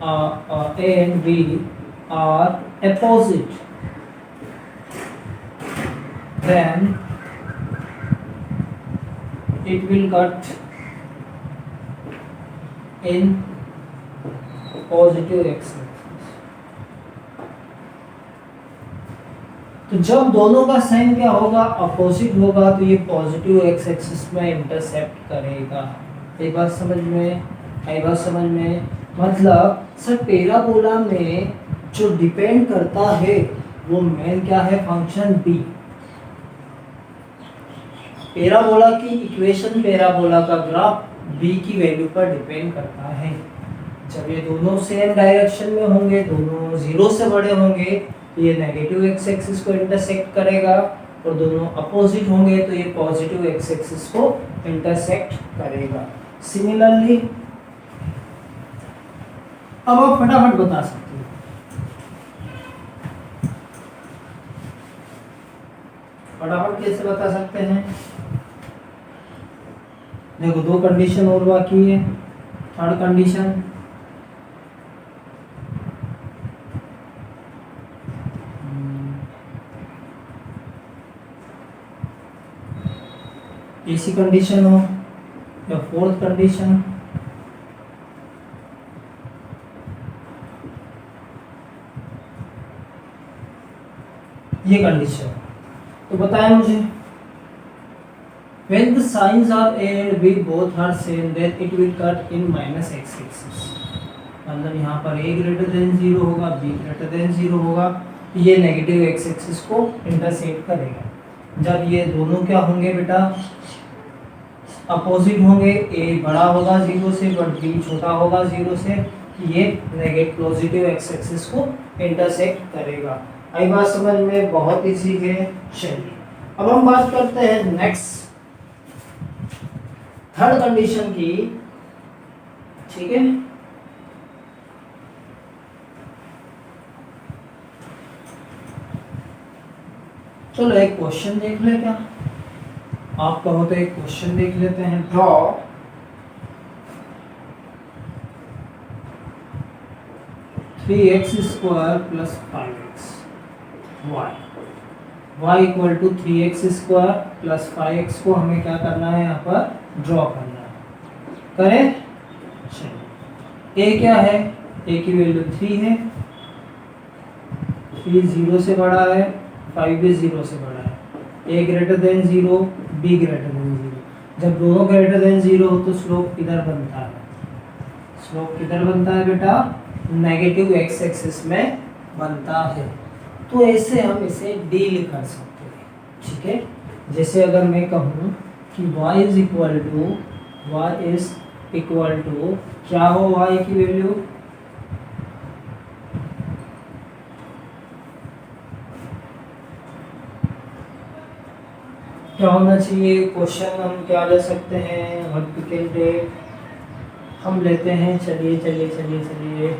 A and B are opposite, then it will cut in positive x axis। तो जब दोनों का साइन क्या होगा, अपोजिट होगा, तो ये पॉजिटिव एक्स एक्सिस में इंटरसेप्ट करेगा। एक बात समझ में, एक बात समझ में, मतलब सर पैराबोला में जो डिपेंड करता है वो मेन क्या है, फंक्शन b। पैराबोला की इक्वेशन, पैराबोला का ग्राफ b की वैल्यू पर डिपेंड करता है। जब ये दोनों सेम डायरेक्शन में होंगे, दोनों जीरो से बड़े होंगे, तो ये नेगेटिव एक्स एक्सिस को इंटरसेक्ट करेगा, और दोनों अपोजिट होंगे तो ये पॉजिटिव एक्स एक्सिस को इंटरसेक्ट करेगा। सिमिलरली अब आप फटाफट बता सकते हो, फटाफट कैसे बता सकते हैं? देखो दो कंडीशन और बाकी है। थर्ड कंडीशन, ऐसी कंडीशन हो या फोर्थ कंडीशन, ये कंडीशन, तो बताएं मुझे। When the signs of A and B both are same, then it will cut in minus x axis। मतलब यहाँ पर A ग्रेटर देन 0 होगा, B ग्रेटर देन 0 होगा, ये नेगेटिव एक्स एक्सिस को इंटरसेक्ट करेगा। जब ये दोनों क्या होंगे बेटा, अपोजिट होंगे, A बड़ा होगा 0 से बट B छोटा होगा 0 से, ये नेगेटिव पॉजिटिव एक्स एक्सिस को इंटरसेक्ट करेगा। आई बात समझ में? बहुत इजी है। चलिए अब हम बात करते हैं नेक्स्ट थर्ड कंडीशन की, ठीक है। चलो एक क्वेश्चन देख ले, क्या आप कहो तो एक क्वेश्चन देख लेते हैं। Draw three x square plus 5x y equal to 3x square plus 5x को हमें क्या करना है, यहाँ पर ड्रॉ करना है। करें? चलिए a क्या है, a की वैल्यू 3 है, 3 0 से बड़ा है, 5 भी 0 से बड़ा है, a greater than 0, b greater than 0। जब दोनों ग्रेटर देन 0 हो तो स्लोप किधर बनता है, स्लोप किधर बनता है बेटा, नेगेटिव एक्स एक्सिस में बनता है। तो ऐसे हम इसे डील कर सकते हैं, ठीक है। जैसे अगर मैं कहूँ कि y इज इक्वल टू क्या हो, y की वैल्यू क्या होना चाहिए। क्वेश्चन हम क्या ले सकते हैं, व्हाट वी कैन टेक, हम लेते हैं, चलिए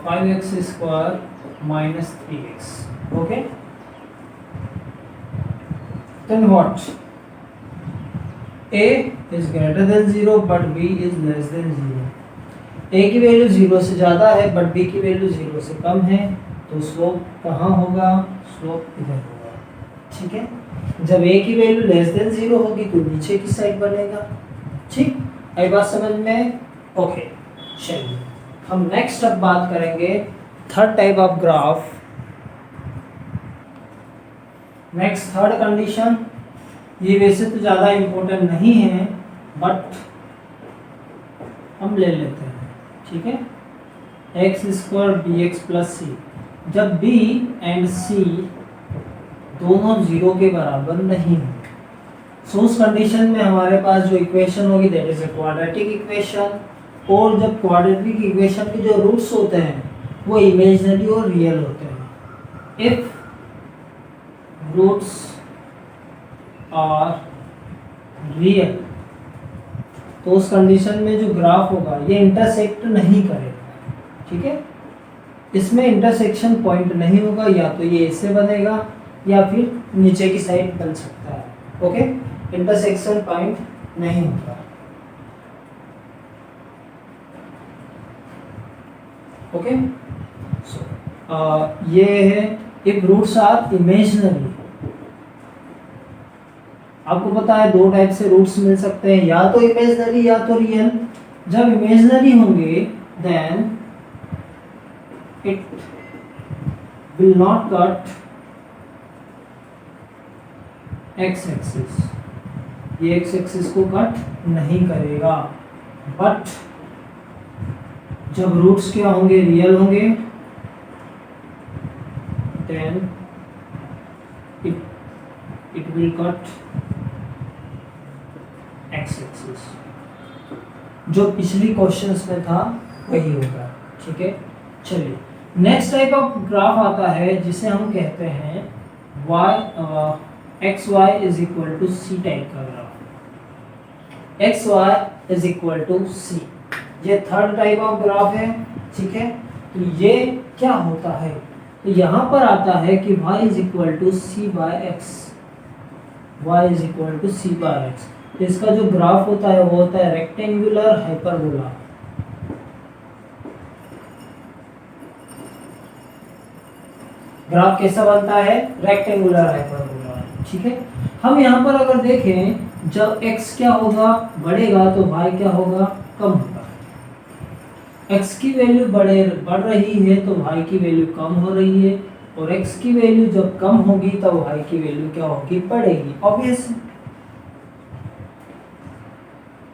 5x square minus 3x, okay. Then what, a is greater than 0 but b is less than 0। a की वैल्यू 0 से ज़्यादा है बट b की वैल्यू 0 से कम है, तो स्लोप कहाँ होगा, स्लोप इधर होगा, ठीक है। जब a की वैल्यू लेस देन 0 होगी तो नीचे की साइड बनेगा, ठीक। आई बात समझ में? ओके। चलिए हम नेक्स्ट अब बात करेंगे third type of graph. Next third condition, ये वैसे तो ज़्यादा इम्पोर्टेंट नहीं है बट हम ले लेते हैं, ठीक है। X square b x plus c, जब b एंड c दोनों 0 के बराबर नहीं होंगे, सो उस कंडीशन में हमारे पास जो इक्वेशन होगी that is a quadratic equation. और जब क्वाड्रेटिक इक्वेशन के जो रूट्स होते हैं वो इमेजिनरी और रियल होते हैं। इफ रूट्स आर रियल, तो उस कंडीशन में जो ग्राफ होगा ये इंटरसेक्ट नहीं करेगा, ठीक है। इसमें इंटरसेक्शन पॉइंट नहीं होगा, या तो ये ऐसे बनेगा या फिर नीचे की साइड बन सकता है, ओके। इंटरसेक्शन पॉइंट नहीं होगा, ओके। ये है इफ रूट्स आर इमेजिनरी। आपको पता है दो टाइप से रूट्स मिल सकते हैं, या तो इमेजिनरी या तो रियल। जब इमेजिनरी होंगे then it will not cut x axis, ये एक्स एक्सिस को कट नहीं करेगा। बट जब रूट्स क्या होंगे, रियल होंगे, then it will cut x axis. जो पिछली क्वेश्चंस में था वही होगा, ठीक है। चलिए नेक्स्ट टाइप ऑफ ग्राफ आता है जिसे हम कहते हैं x y is equal to c type का graph. X y is equal to c, ये थर्ड टाइप ऑफ ग्राफ है, ठीक है। तो ये क्या होता है, तो यहाँ पर आता है कि y is equal to c by x, y is equal to c by x. तो इसका जो ग्राफ होता है वो होता है रेक्टेंगुलर हाइपरबोला। ग्राफ कैसा बनता है, रेक्टेंगुलर हाइपरबोला, ठीक है। हम यहाँ पर अगर देखें जब x क्या होगा, बढ़ेगा तो y क्या होगा, कम होगा। x की वैल्यू बढ़ रही है तो y की वैल्यू कम हो रही है, और x की वैल्यू जब कम होगी तब y की वैल्यू क्या होगी, बढ़ेगी। ऑब्वियस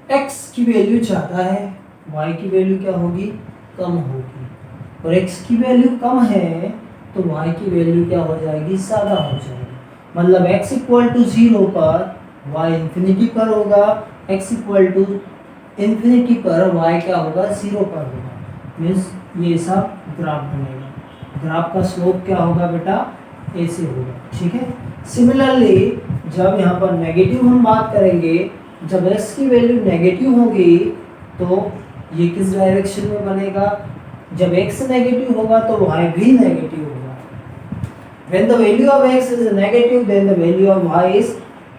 x की वैल्यू चाहता है, y की वैल्यू क्या होगी, कम होगी, और x की वैल्यू कम है तो y की वैल्यू क्या हो जाएगी, ज्यादा हो जाएगी। मतलब x इक्वल टू 0 पर y इंफिनिटी पर होगा, x इक्वल टू इंफिनिटी पर y क्या होगा, 0 पर होगा। मीन्स ये सब ग्राफ बनेगा। ग्राफ का स्लोप क्या होगा बेटा, ऐसे होगा, ठीक है। सिमिलरली जब यहाँ पर नेगेटिव हम बात करेंगे, जब x की वैल्यू नेगेटिव होगी तो ये किस डायरेक्शन में बनेगा, जब x नेगेटिव होगा तो y भी नेगेटिव होगा। When the value of x is negative, then the value of y is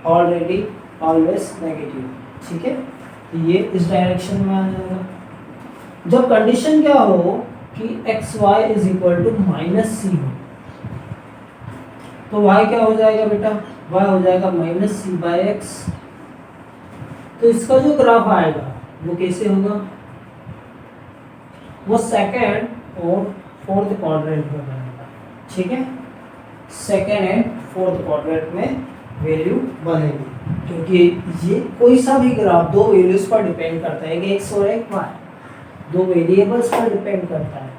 already always negative, ठीक है। तो ये इस डायरेक्शन में आ जाएगा। जब कंडीशन क्या हो कि x y is equal to minus c हो, तो y क्या हो जाएगा बेटा, y हो जाएगा माइनस सी बाय एक्स। तो इसका जो ग्राफ आएगा वो कैसे होगा, वो सेकंड और फोर्थ क्वाड्रेंट में बनेगा, ठीक है। सेकंड एंड फोर्थ क्वाड्रेंट में वैल्यू बनेगी, क्योंकि ये कोई सा भी ग्राफ दो वैल्यूज पर डिपेंड करता है, एक एक्स और एक वाई, दो वेरिएबल्स पर डिपेंड करता है।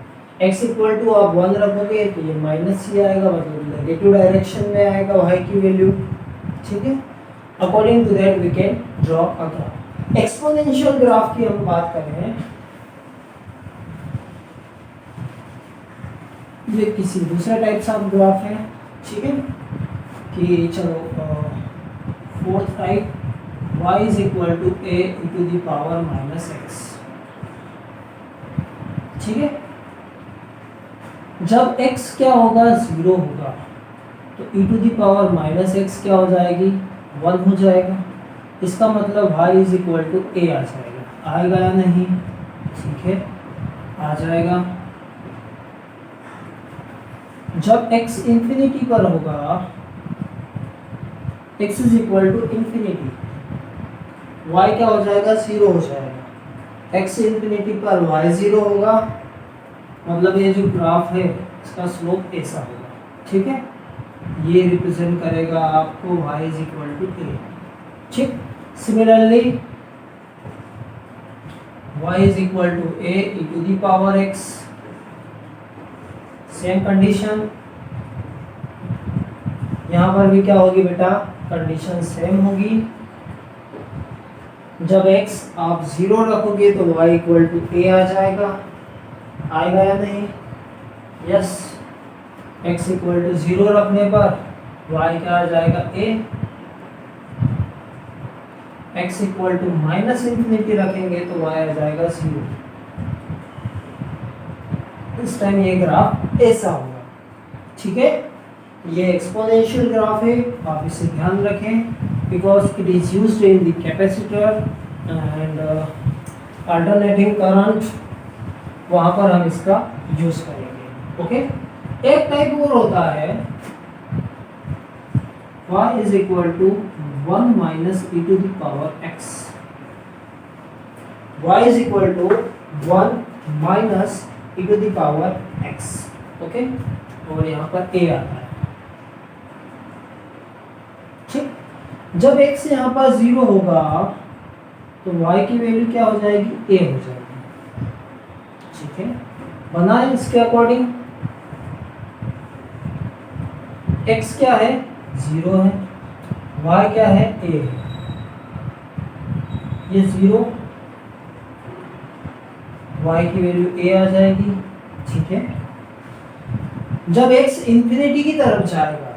एक्स इक्वल टू आप 1 रखोगे तो ये माइनस सी आएगा, मतलब नेगेटिव डायरेक्शन में आएगा वाई की वैल्यू, ठीक है। According to that we can draw a graph. Exponential graph की हम बात करें, ये किसी दूसरा टाइप का ग्राफ है, ठीक है। कि चलो fourth type y is equal to a to the power minus x, ठीक है। जब x क्या होगा, 0 होगा, तो e to the power minus x क्या हो जाएगी, 1 हो जाएगा। इसका मतलब y is equal to a आ जाएगा। आएगा या नहीं, ठीक है, आ जाएगा। जब x इंफिनिटी पर होगा, x is equal to infinity, y क्या हो जाएगा, 0 हो जाएगा। x इंफिनिटी पर y 0 होगा, मतलब ये जो ग्राफ है इसका स्लोप ऐसा होगा, ठीक है। ये रिप्रेजेंट करेगा आपको y is equal to a, ठीक। Similarly y is equal to a e to the power x, same condition यहाँ पर भी क्या होगी बेटा, कंडीशन सेम होगी। जब x आप 0 रखोगे तो y इक्वल टू a आ जाएगा। आएगा या नहीं, यस। x इक्वल टू 0 रखने पर y क्या आ जाएगा, a। x equal to minus infinity रखेंगे तो y आ जाएगा 0। इस टाइम ये ग्राफ ऐसा होगा, ठीक है। ये एक्सपोनेंशियल ग्राफ है, आप इसे ध्यान रखें, because it is used in the capacitor and alternating current, वहाँ पर हम इसका यूज करेंगे, ओके। एक टाइप और होता है y is equal to 1 minus e to the power x, y is equal to 1 minus e to the power x, okay. और यहाँ पर a आता है, ठीक। जब x यहाँ पर 0 होगा तो y की वैल्यू क्या हो जाएगी, a हो जाएगी, ठीक है। बनाए इसके अकॉर्डिंग x क्या है 0 है, y क्या है a है, ये 0, y की वैल्यू a आ जाएगी। ठीक है, जब x इंफिनिटी की तरफ जाएगा,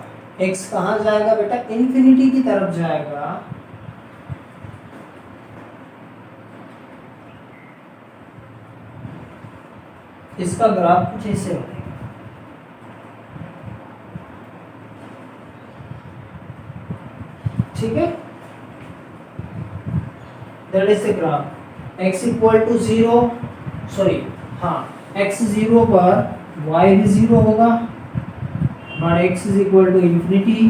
x कहाँ जाएगा बेटा इंफिनिटी की तरफ जाएगा, इसका ग्राफ कुछ ऐसे बनेगा। ठीक है, that is the graph x equal to 0, sorry हाँ x 0 पर y भी 0 होगा, but x is equal to infinity,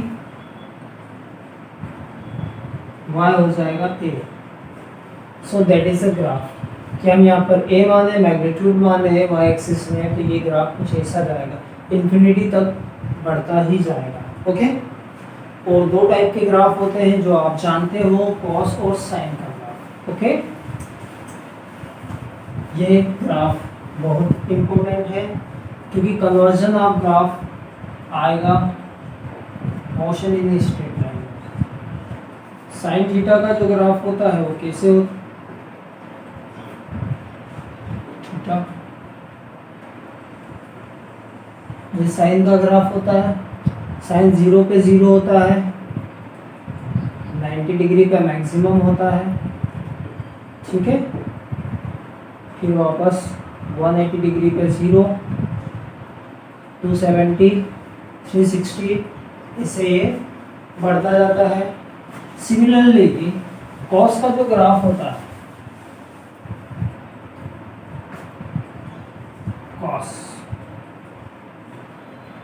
y हो जाएगा a। So that is the graph कि हम यहाँ पर a माने, मैग्नीट्यूड माने y एक्सिस में, तो ये ग्राफ कुछ ऐसा जाएगा, इंफिनिटी तक बढ़ता ही जाएगा। ओके, और दो टाइप के ग्राफ होते हैं जो आप जानते हो, कॉस और साइन का ग्राफ। ओके, ये ग्राफ बहुत इम्पोर्टेंट है क्योंकि कन्वर्जन ऑफ ग्राफ आएगा motion in straight line. Sine theta का जो ग्राफ होता है वो कैसे होता है, ये साइन का ग्राफ होता है, साइन 0 पे 0 होता है, 90 डिग्री का मैक्सिमम होता है। ठीक है, फिर वापस 180 डिग्री पे 0, 270, 360, इससे ये बढ़ता जाता है। सिमिलरली कॉस का जो ग्राफ होता है,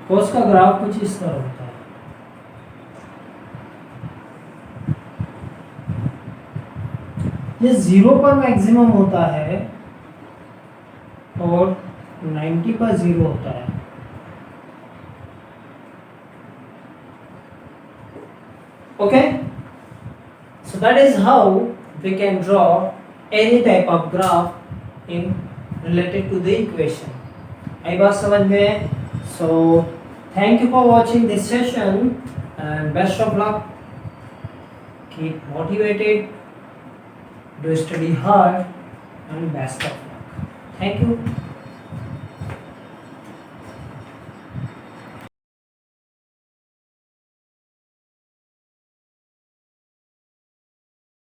कॉस का ग्राफ कुछ इस तरह होता है। ये 0 पर मैक्सिमम होता है और 90 पर 0 होता है। Okay, so that is how we can draw any type of graph in related to the equation. आई बात समझ में? So thank you for watching this session and best of luck. Keep motivated, do study hard and best of luck. Thank you.